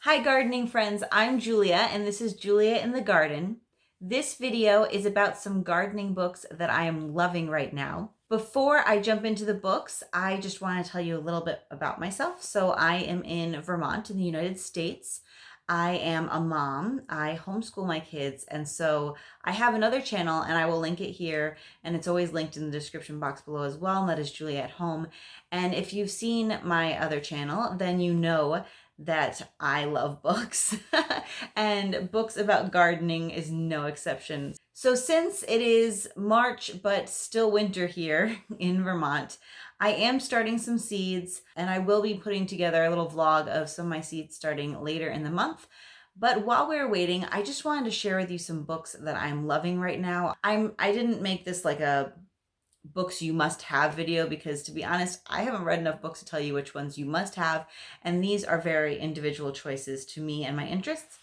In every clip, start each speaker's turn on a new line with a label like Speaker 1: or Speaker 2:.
Speaker 1: Hi gardening friends, I'm Julia and this is Julia in the Garden. This video is about some gardening books that I am loving right now. Before I jump into the books, I just want to tell you a little bit about myself. So I am in Vermont in the United States. I am a mom. I homeschool my kids, and so I have another channel and I will link it here, and it's always linked in the description box below as well, and that is Julia at Home. And if you've seen my other channel, then you know that I love books and books about gardening is no exception. So since it is March but still winter here in Vermont, I am starting some seeds and I will be putting together a little vlog of some of my seeds starting later in the month. But while we're waiting, I just wanted to share with you some books that I'm loving right now. I didn't make this like a books you must have video because, to be honest, I haven't read enough books to tell you which ones you must have, and these are very individual choices to me and my interests.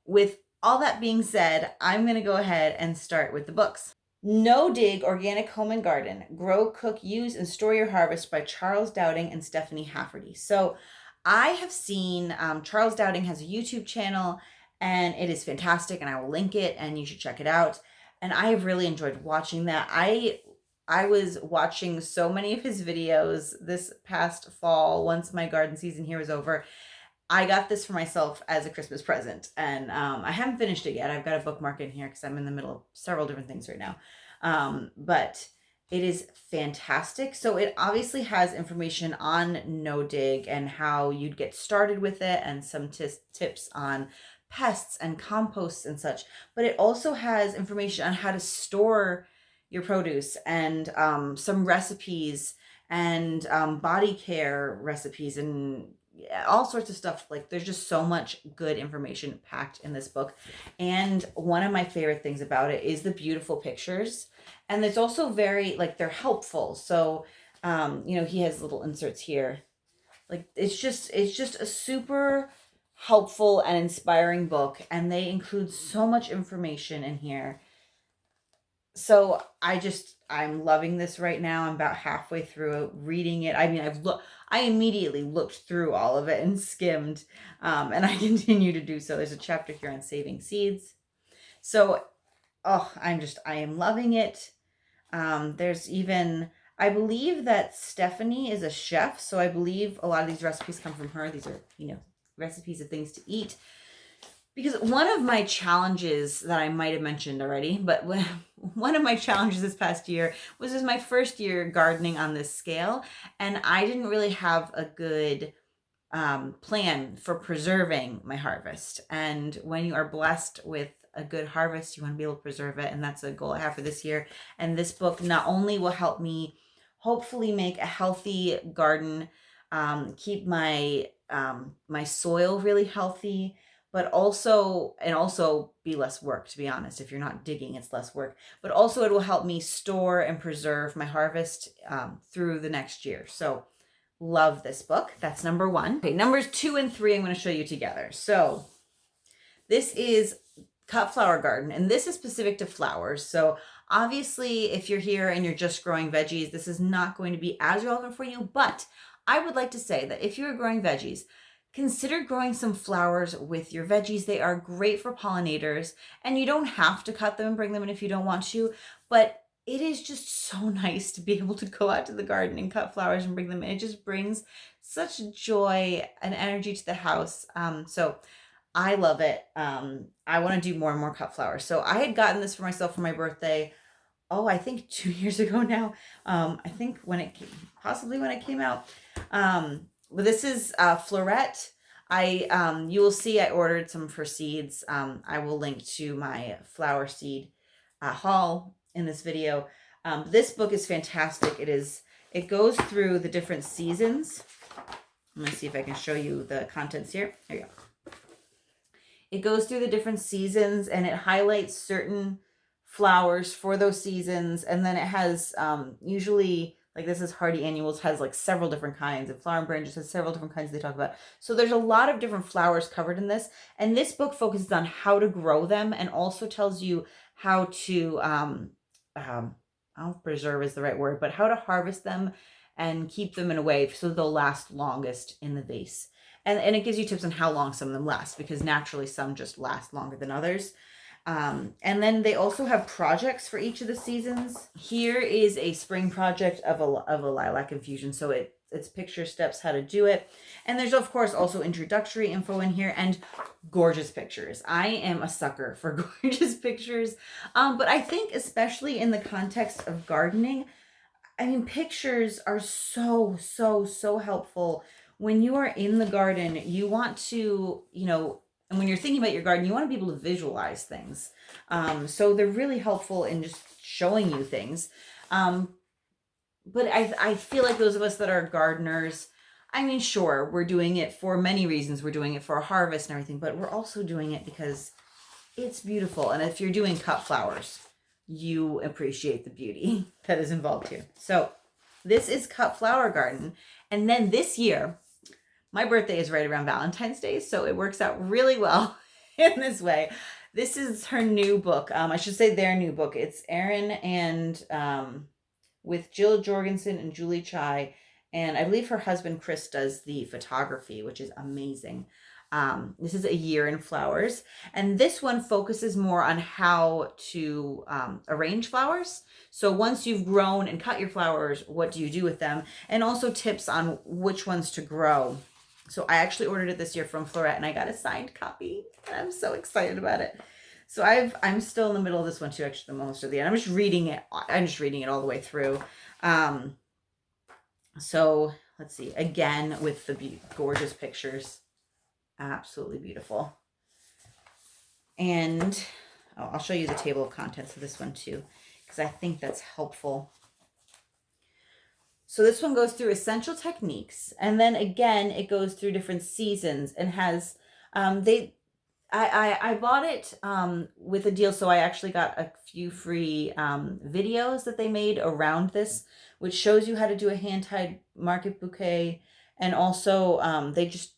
Speaker 1: With all that being said, I'm going to go ahead and start with the books. No Dig Organic Home and Garden: Grow, Cook, Use, and Store Your Harvest by Charles Dowding and Stephanie Hafferty. So I have seen Charles Dowding has a YouTube channel and it is fantastic, and I will link it and you should check it out. And I have really enjoyed watching that. I was watching so many of his videos this past fall once my garden season here was over. I got this for myself as a Christmas present, and I haven't finished it yet. I've got a bookmark in here because I'm in the middle of several different things right now. But it is fantastic. So it obviously has information on no dig and how you'd get started with it, and some tips on pests and composts and such. But it also has information on how to store your produce, and some recipes, and body care recipes, and all sorts of stuff. Like, there's just so much good information packed in this book. And one of my favorite things about it is the beautiful pictures. And it's also very, like, they're helpful. So, he has little inserts here. Like, it's just a super helpful and inspiring book. And they include so much information in here. So I'm loving this right now. I'm about halfway through reading it. I mean, I immediately looked through all of it and skimmed, and I continue to do so. There's a chapter here on saving seeds. So, I am loving it. There's even, I believe that Stephanie is a chef, so I believe a lot of these recipes come from her. These are, recipes of things to eat. Because one of my challenges that I might have mentioned already, but one of my challenges this past year was my first year gardening on this scale, and I didn't really have a good plan for preserving my harvest. And when you are blessed with a good harvest, you want to be able to preserve it, and that's a goal I have for this year. And this book not only will help me hopefully make a healthy garden, keep my my soil really healthy, but also be less work. To be honest, if you're not digging, it's less work. But also it will help me store and preserve my harvest through the next year. So love this book. That's number one. Okay, numbers 2 and 3 I'm going to show you together. So this is Cut Flower Garden, and this is specific to flowers. So obviously, if you're here and you're just growing veggies, this is not going to be as relevant for you. But I would like to say that if you're growing veggies, consider growing some flowers with your veggies. They are great for pollinators, and you don't have to cut them and bring them in if you don't want to, but it is just so nice to be able to go out to the garden and cut flowers and bring them in. It just brings such joy and energy to the house. So I love it. I want to do more and more cut flowers. So I had gotten this for myself for my birthday, I think 2 years ago now. I think possibly when it came out. But this is Floret. You will see I ordered some for seeds. I will link to my flower seed haul in this video. This book is fantastic. It goes through the different seasons. I'm going to see if I can show you the contents here. There you go. It goes through the different seasons, and it highlights certain flowers for those seasons. And then it has usually, like, this is Hardy Annuals, has like several different kinds, and Flower and Branches has several different kinds they talk about. So there's a lot of different flowers covered in this. And this book focuses on how to grow them, and also tells you how to, I don't know if preserve is the right word, but how to harvest them and keep them in a way so they'll last longest in the vase. And it gives you tips on how long some of them last, because naturally some just last longer than others. And then they also have projects for each of the seasons. Here is a spring project of a lilac infusion. So it's picture steps how to do it. And there's of course also introductory info in here and gorgeous pictures. I am a sucker for gorgeous pictures. But I think especially in the context of gardening, I mean, pictures are so, so, so helpful. When you are in the garden, you want to, and when you're thinking about your garden, you want to be able to visualize things. So they're really helpful in just showing you things. But I feel like those of us that are gardeners, I mean, sure, we're doing it for many reasons. We're doing it for a harvest and everything, but we're also doing it because it's beautiful. And if you're doing cut flowers, you appreciate the beauty that is involved here. So this is Cut Flower Garden. And then this year, my birthday is right around Valentine's Day, so it works out really well in this way. This is her new book. I should say their new book. It's Erin and with Jill Jorgensen and Julie Chai. And I believe her husband, Chris, does the photography, which is amazing. This is A Year in Flowers. And this one focuses more on how to arrange flowers. So once you've grown and cut your flowers, what do you do with them? And also tips on which ones to grow. So I actually ordered it this year from Florette and I got a signed copy. And I'm so excited about it. So I'm still in the middle of this one too, actually, the most of the end. I'm just reading it all the way through. So let's see, again, with the gorgeous pictures. Absolutely beautiful. And I'll show you the table of contents of this one too, because I think that's helpful. So this one goes through essential techniques, and then again it goes through different seasons and has I bought it with a deal, so I actually got a few free videos that they made around this, which shows you how to do a hand-tied market bouquet, and also they just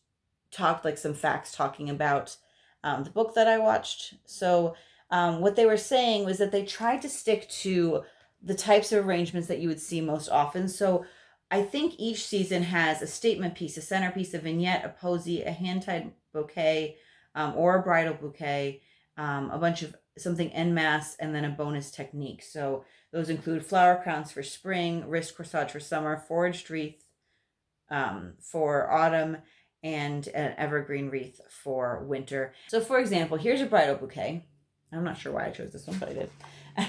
Speaker 1: talked like some facts talking about the book that I watched. So what they were saying was that they tried to stick to the types of arrangements that you would see most often. So I think each season has a statement piece, a centerpiece, a vignette, a posy, a hand-tied bouquet, or a bridal bouquet, a bunch of something en masse, and then a bonus technique. So those include flower crowns for spring, wrist corsage for summer, foraged wreath for autumn, and an evergreen wreath for winter. So for example, here's a bridal bouquet. I'm not sure why I chose this one, but I did.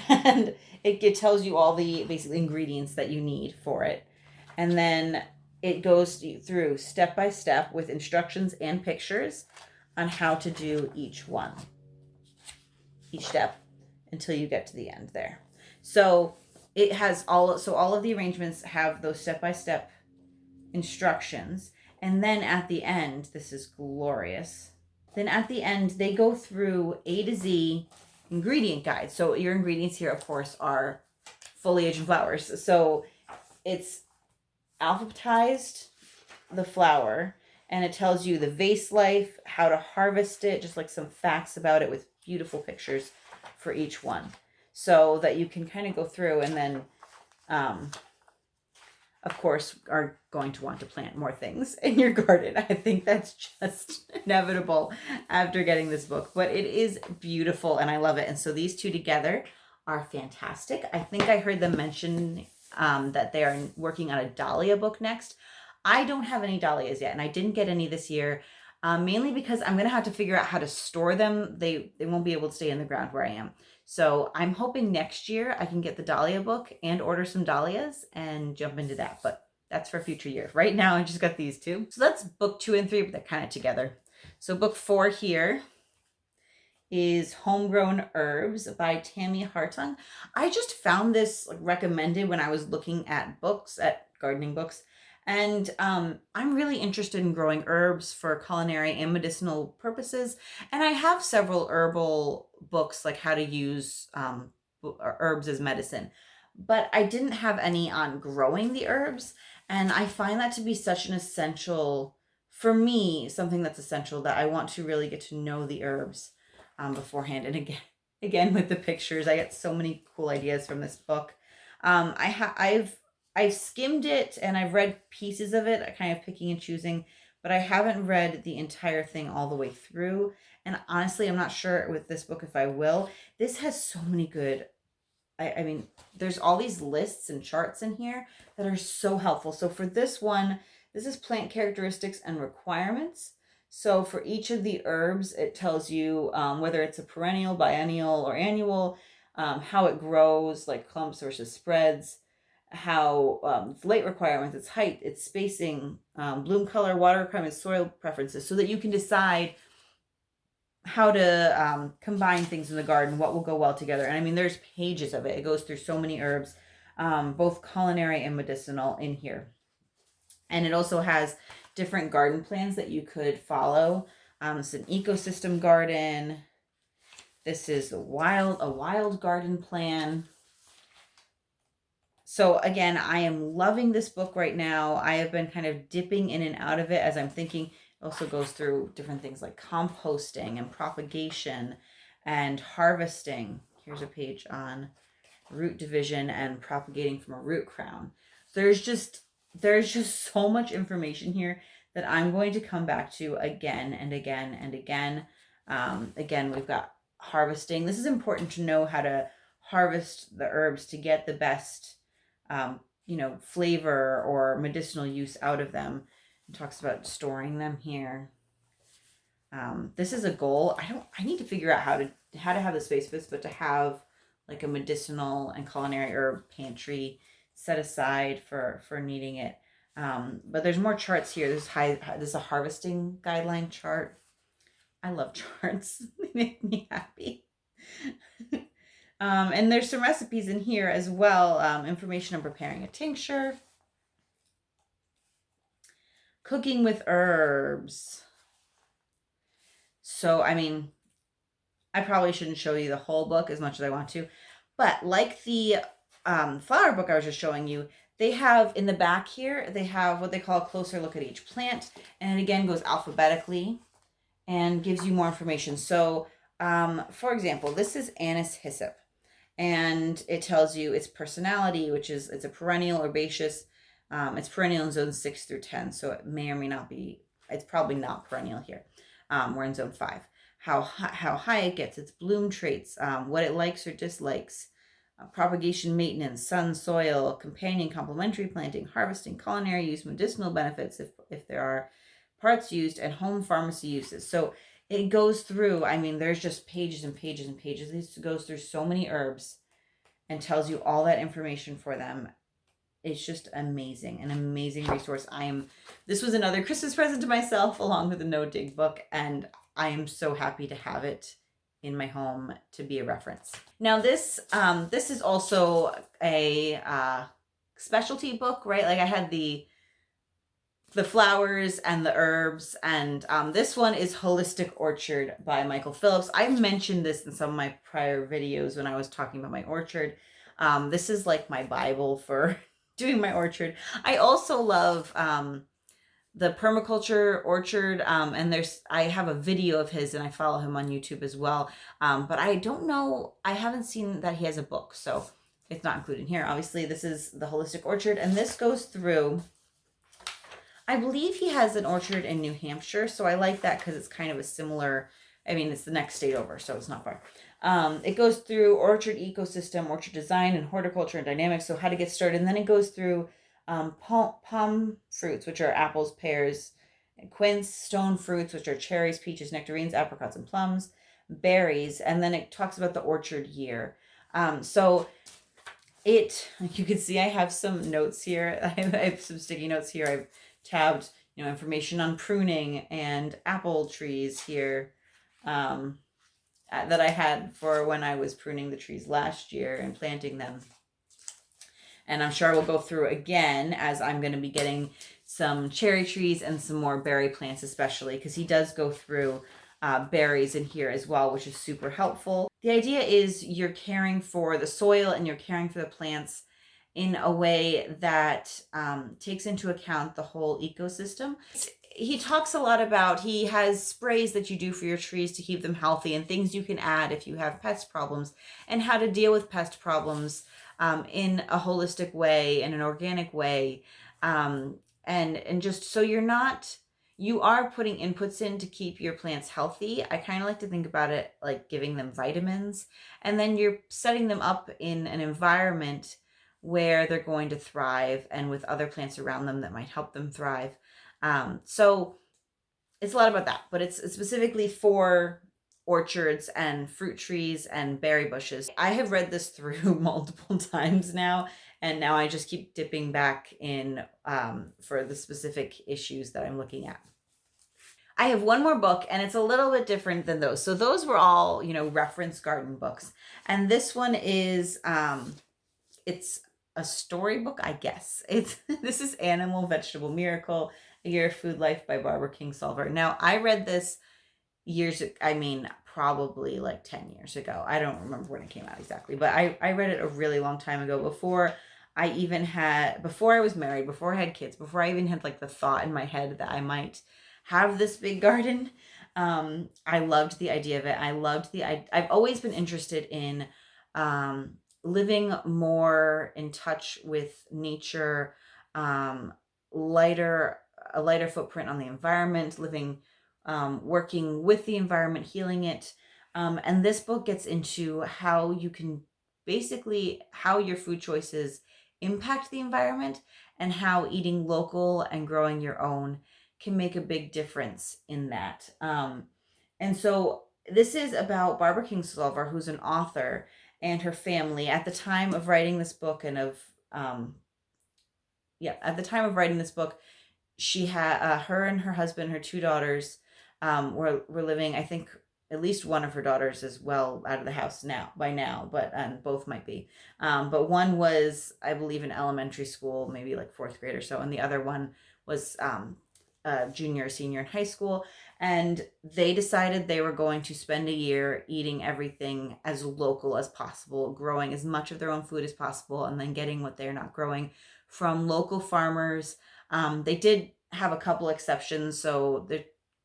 Speaker 1: And it tells you all the basically ingredients that you need for it. And then it goes through step by step with instructions and pictures on how to do each step until you get to the end there. So it has all of the arrangements have those step-by-step instructions. And then at the end, this is glorious. Then at the end, they go through A to Z ingredient guide. So your ingredients here, of course, are foliage and flowers. So it's alphabetized, the flower, and it tells you the vase life, how to harvest it, just like some facts about it with beautiful pictures for each one, so that you can kind of go through and then, of course, are going to want to plant more things in your garden. I think that's just inevitable after getting this book, but it is beautiful and I love it. And so these two together are fantastic. I think I heard them mention that they are working on a dahlia book next. I don't have any dahlias yet, and I didn't get any this year, mainly because I'm going to have to figure out how to store them. They won't be able to stay in the ground where I am. So I'm hoping next year I can get the dahlia book and order some dahlias and jump into that, but that's for a future year. Right now, I just got these two. So that's book 2 and 3, but they're kind of together. So book 4 here is Homegrown Herbs by Tammy Hartung. I just found this recommended when I was looking at books, at gardening books. And I'm really interested in growing herbs for culinary and medicinal purposes. And I have several herbal books, like how to use herbs as medicine. But I didn't have any on growing the herbs. And I find that to be such an essential, for me, something that's essential, that I want to really get to know the herbs beforehand. And again, with the pictures, I get so many cool ideas from this book. I've skimmed it and I've read pieces of it, kind of picking and choosing, but I haven't read the entire thing all the way through. And honestly, I'm not sure with this book if I will. This has so many good, I mean, there's all these lists and charts in here that are so helpful. So for this one, this is plant characteristics and requirements. So for each of the herbs, it tells you whether it's a perennial, biennial, or annual, how it grows, like clumps versus spreads, how its light requirements, its height, its spacing, bloom color, water requirements, soil preferences, so that you can decide how to combine things in the garden, what will go well together. And I mean, there's pages of it. It goes through so many herbs, both culinary and medicinal in here. And it also has different garden plans that you could follow. It's an ecosystem garden. This is a wild garden plan. So again, I am loving this book right now. I have been kind of dipping in and out of it as I'm thinking. It also goes through different things like composting and propagation and harvesting. Here's a page on root division and propagating from a root crown. There's just so much information here that I'm going to come back to again and again and again. Again, we've got harvesting. This is important to know how to harvest the herbs to get the best flavor or medicinal use out of them. It talks about storing them here. This is a goal. I need to figure out how to have the space for this, but to have like a medicinal and culinary herb pantry set aside for needing it. But there's more charts here. This is a harvesting guideline chart. I love charts. They make me happy. And there's some recipes in here as well. Information on preparing a tincture. Cooking with herbs. So, I mean, I probably shouldn't show you the whole book as much as I want to. But like the flower book I was just showing you, they have in the back here, they have what they call a closer look at each plant. And it again goes alphabetically and gives you more information. So, for example, this is anise hyssop. And it tells you its personality, which is it's a perennial herbaceous. It's perennial in zones 6 through 10, so it may or may not be. It's probably not perennial here. We're in zone 5. How high it gets, its bloom traits, what it likes or dislikes, propagation, maintenance, sun, soil, companion, complementary planting, harvesting, culinary use, medicinal benefits if there are parts used, and home pharmacy uses. So it goes through, I mean, there's just pages and pages and pages. This goes through so many herbs and tells you all that information for them. It's just amazing, an amazing resource. This was another Christmas present to myself along with the No Dig book, and I am so happy to have it in my home to be a reference. Now this is also a specialty book, right? Like I had the flowers and the herbs, and this one is Holistic Orchard by Michael Phillips. I mentioned this in some of my prior videos when I was talking about my orchard. This is like my Bible for doing my orchard. I also love the permaculture orchard, and I have a video of his, and I follow him on YouTube as well. But I don't know, I haven't seen that he has a book, so it's not included here. Obviously, this is the Holistic Orchard, and this goes through, I believe he has an orchard in New Hampshire, so I like that because it's kind of a similar, I mean, it's the next state over, so it's not far. It goes through orchard ecosystem, orchard design, and horticulture and dynamics, so how to get started. And then it goes through palm fruits, which are apples, pears, and quince, stone fruits, which are cherries, peaches, nectarines, apricots, and plums, berries, and then it talks about the orchard year. So you can see I have some notes here. I have some sticky notes here. I've tabbed, information on pruning and apple trees here. That I had for when I was pruning the trees last year and planting them. And I'm sure I will go through again as I'm going to be getting some cherry trees and some more berry plants, especially because he does go through berries in here as well, which is super helpful. The idea is you're caring for the soil and you're caring for the plants in a way that takes into account the whole ecosystem. He talks a lot about, he has sprays that you do for your trees to keep them healthy and things you can add if you have pest problems and how to deal with pest problems in a holistic way, in an organic way. And just so you're not you are putting inputs in to keep your plants healthy. I kind of like to think about it like giving them vitamins, and then you're setting them up in an environment where they're going to thrive and with other plants around them that might help them thrive. So it's a lot about that, but it's specifically for orchards and fruit trees and berry bushes. I have read this through multiple times now, and now I just keep dipping back in for the specific issues that I'm looking at. I have one more book, and it's a little bit different than those. So those were all, reference garden books. And this one is, it's a storybook, I guess. This is Animal Vegetable Miracle, A Year of Food Life by Barbara Kingsolver. Now, I read this probably like 10 years ago. I don't remember when it came out exactly, but I read it a really long time ago, before I was married, before I had kids, before I even had like the thought in my head that I might have this big garden. I loved the idea of it. I've always been interested in living more in touch with nature, a lighter footprint on the environment, working with the environment, healing it. And this book gets into how you can how your food choices impact the environment, and how eating local and growing your own can make a big difference in that. And so this is about Barbara Kingsolver, who's an author, and her family at the time of writing this book. And at the time of writing this book, she had her and her husband, her two daughters, were living. I think at least one of her daughters is well out of the house by now, but both might be. But one was, I believe, in elementary school, maybe like fourth grade or so, and the other one was junior or senior in high school. And they decided they were going to spend a year eating everything as local as possible, growing as much of their own food as possible, and then getting what they're not growing from local farmers. They did have a couple exceptions. So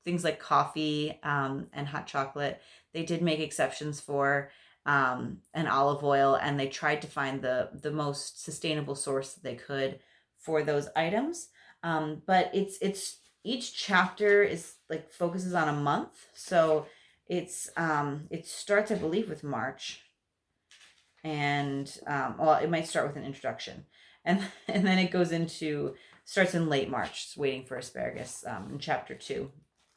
Speaker 1: things like coffee and hot chocolate, they did make exceptions for, and olive oil, and they tried to find the most sustainable source that they could for those items. But it's each chapter is like focuses on a month. So it starts, I believe, with March, and it might start with an introduction, and then it goes starts in late March, waiting for asparagus, in chapter 2.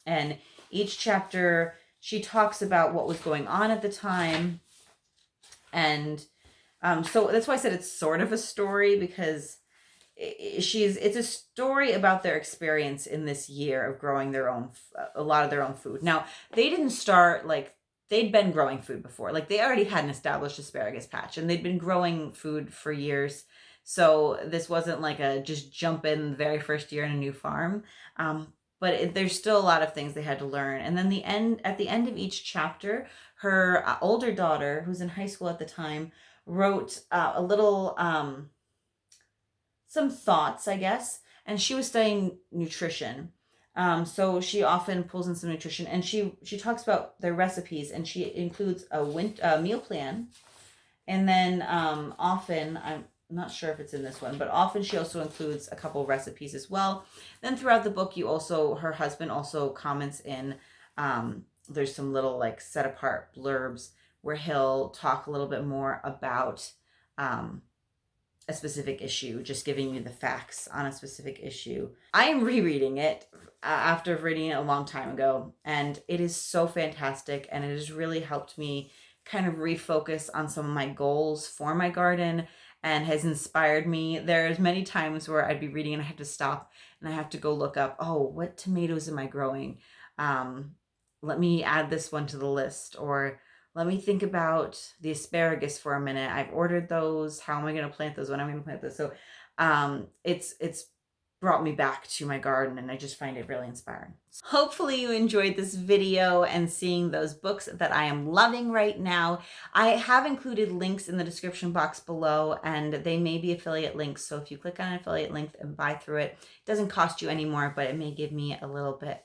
Speaker 1: And each chapter, she talks about what was going on at the time. And so that's why I said it's sort of a story, because it's a story about their experience in this year of growing a lot of their own food. Now, they didn't start they'd been growing food before. Like, they already had an established asparagus patch, and they'd been growing food for years. So this wasn't like a just jump in the very first year in a new farm. But there's still a lot of things they had to learn. And then at the end of each chapter, her older daughter, who's in high school at the time, wrote a little, some thoughts, I guess. And she was studying nutrition. So she often pulls in some nutrition, and she talks about their recipes, and she includes a meal plan. And then often, I'm not sure if it's in this one, but often she also includes a couple recipes as well. Then throughout the book, her husband also comments in, there's some little like set apart blurbs where he'll talk a little bit more about a specific issue, just giving you the facts on a specific issue. I am rereading it after reading it a long time ago, and it is so fantastic, and it has really helped me kind of refocus on some of my goals for my garden, and has inspired me. There's many times where I'd be reading and I have to stop and I have to go look up, what tomatoes am I growing? Let me add this one to the list, or let me think about the asparagus for a minute. I've ordered those. How am I going to plant those? When am I going to plant those? So it's brought me back to my garden, and I just find it really inspiring. Hopefully you enjoyed this video and seeing those books that I am loving right now. I have included links in the description box below, and they may be affiliate links. So if you click on an affiliate link and buy through it, it doesn't cost you any more, but it may give me a little bit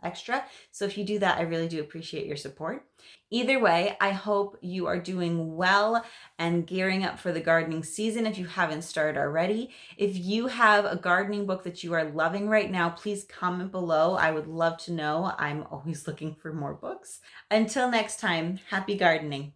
Speaker 1: extra. So if you do that, I really do appreciate your support. Either way, I hope you are doing well and gearing up for the gardening season if you haven't started already. If you have a gardening book that you are loving right now, please comment below. I would love to know. I'm always looking for more books. Until next time, happy gardening.